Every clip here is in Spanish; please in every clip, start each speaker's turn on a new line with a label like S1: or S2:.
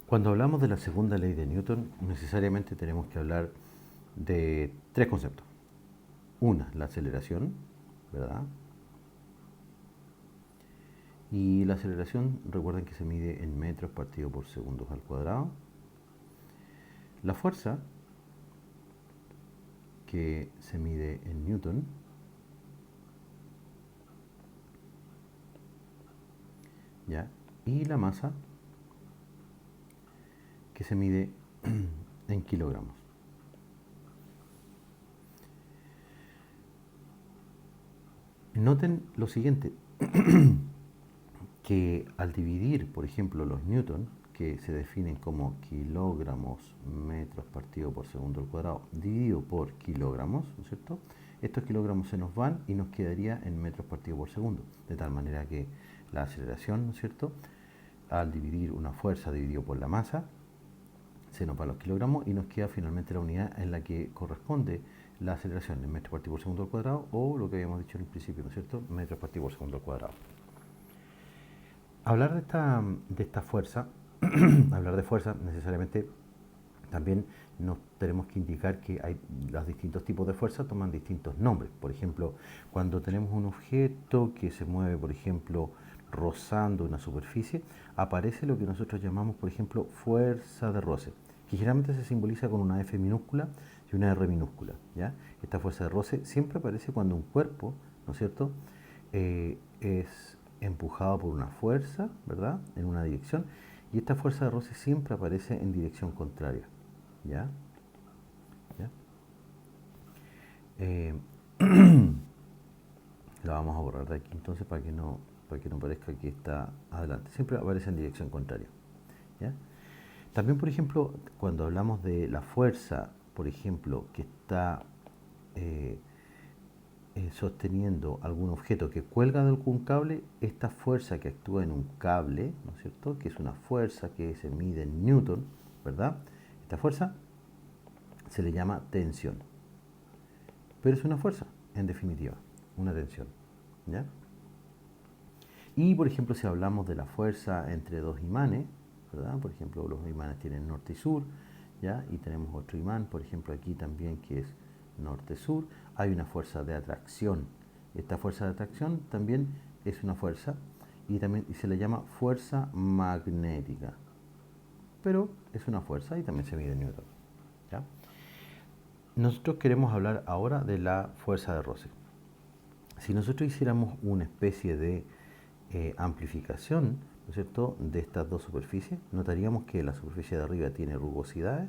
S1: Cuando hablamos de la segunda ley de Newton, necesariamente tenemos que hablar de tres conceptos. Una, la aceleración, ¿verdad? Y la aceleración, recuerden que se mide en metros partido por segundos al cuadrado. La fuerza, que se mide en Newton. ¿Ya? Y la masa, que se mide en kilogramos. Noten lo siguiente, que al dividir, por ejemplo, los newton, que se definen como kilogramos metros partido por segundo al cuadrado, dividido por kilogramos, ¿no es cierto? Estos kilogramos se nos van y nos quedaría en metros partido por segundo, de tal manera que la aceleración, ¿no es cierto?, al dividir una fuerza dividido por la masa, se nos van los kilogramos y nos queda finalmente la unidad en la que corresponde la aceleración en metros partido por segundo al cuadrado, o lo que habíamos dicho en el principio, ¿no es cierto?, metros partido por segundo al cuadrado. Hablar de esta fuerza, hablar de fuerza necesariamente también nos tenemos que indicar que hay los distintos tipos de fuerza toman distintos nombres. Por ejemplo, cuando tenemos un objeto que se mueve, por ejemplo, rozando una superficie, aparece lo que nosotros llamamos, por ejemplo, fuerza de roce, que generalmente se simboliza con una F minúscula y una R minúscula, ¿ya? Esta fuerza de roce siempre aparece cuando un cuerpo, ¿no es cierto?, es empujado por una fuerza, ¿verdad?, en una dirección, y esta fuerza de roce siempre aparece en dirección contraria. ¿Ya? ¿Ya? Eh, la vamos a borrar de aquí entonces para que no parezca que está adelante. Siempre aparece en dirección contraria. ¿Ya? También, por ejemplo, cuando hablamos de la fuerza, por ejemplo, que está eh, sosteniendo algún objeto que cuelga de algún cable, esta fuerza que actúa en un cable, ¿no es cierto?, que es una fuerza que se mide en newton, ¿verdad? Esta fuerza se le llama tensión. Pero es una fuerza, en definitiva, una tensión. ¿Ya? Y, por ejemplo, si hablamos de la fuerza entre dos imanes, ¿verdad? Por ejemplo, los imanes tienen norte y sur, ¿ya? Y tenemos otro imán, por ejemplo, aquí también que es norte-sur, hay una fuerza de atracción. Esta fuerza de atracción también es una fuerza y también se le llama fuerza magnética. Pero es una fuerza y también se mide en newton. ¿Ya? Nosotros queremos hablar ahora de la fuerza de roce. Si nosotros hiciéramos una especie de amplificación, ¿no es cierto?, de estas dos superficies, notaríamos que la superficie de arriba tiene rugosidades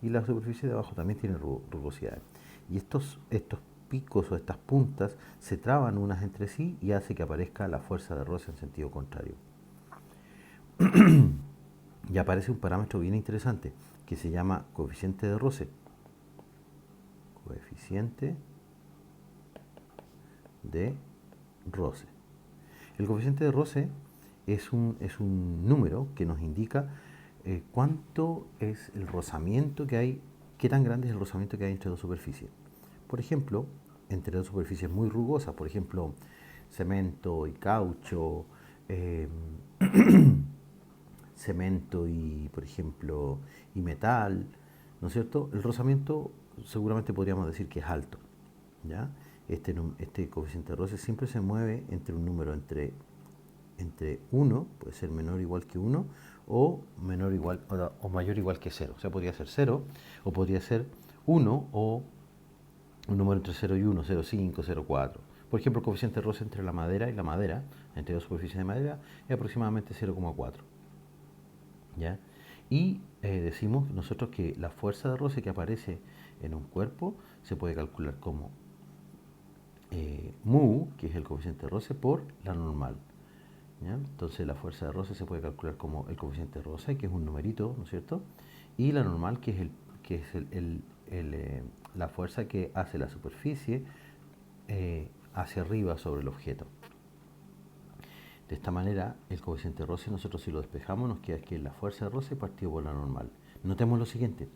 S1: y la superficie de abajo también tiene rugosidades. Y estos picos o estas puntas se traban unas entre sí y hace que aparezca la fuerza de roce en sentido contrario. Y aparece un parámetro bien interesante que se llama coeficiente de roce. Coeficiente de roce. El coeficiente de roce es un número que nos indica cuánto es el rozamiento que hay, qué tan grande es el rozamiento que hay entre dos superficies. Por ejemplo, entre dos superficies muy rugosas, por ejemplo, cemento y caucho, cemento y, por ejemplo, y metal, ¿no es cierto? El rozamiento seguramente podríamos decir que es alto, ¿ya? Este coeficiente de roce siempre se mueve entre un número entre 1, puede ser menor o igual que 1, o menor igual o mayor o igual que 0. O sea, podría ser 0, o podría ser 1, o un número entre 0 y 1, 0,5, 0,4. Por ejemplo, el coeficiente de roce entre la madera y la madera, entre dos superficies de madera, es aproximadamente 0,4. ¿Ya? Y decimos nosotros que la fuerza de roce que aparece en un cuerpo se puede calcular como mu, que es el coeficiente de roce, por la normal. ¿Ya? Entonces la fuerza de roce se puede calcular como el coeficiente de roce, que es un numerito, ¿no es cierto? Y la normal, que es la fuerza que hace la superficie hacia arriba sobre el objeto. De esta manera, el coeficiente de roce, nosotros si lo despejamos, nos queda que la fuerza de roce partido por la normal. Notemos lo siguiente,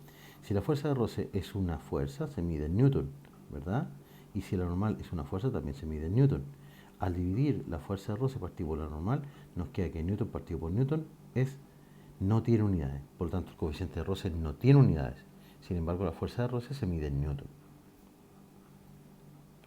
S1: si la fuerza de roce es una fuerza, se mide en newton, ¿verdad? Y si la normal es una fuerza, también se mide en newton. Al dividir la fuerza de roce partido por la normal, nos queda que newton partido por newton es no tiene unidades. Por lo tanto, el coeficiente de roce no tiene unidades. Sin embargo, la fuerza de roce se mide en newton.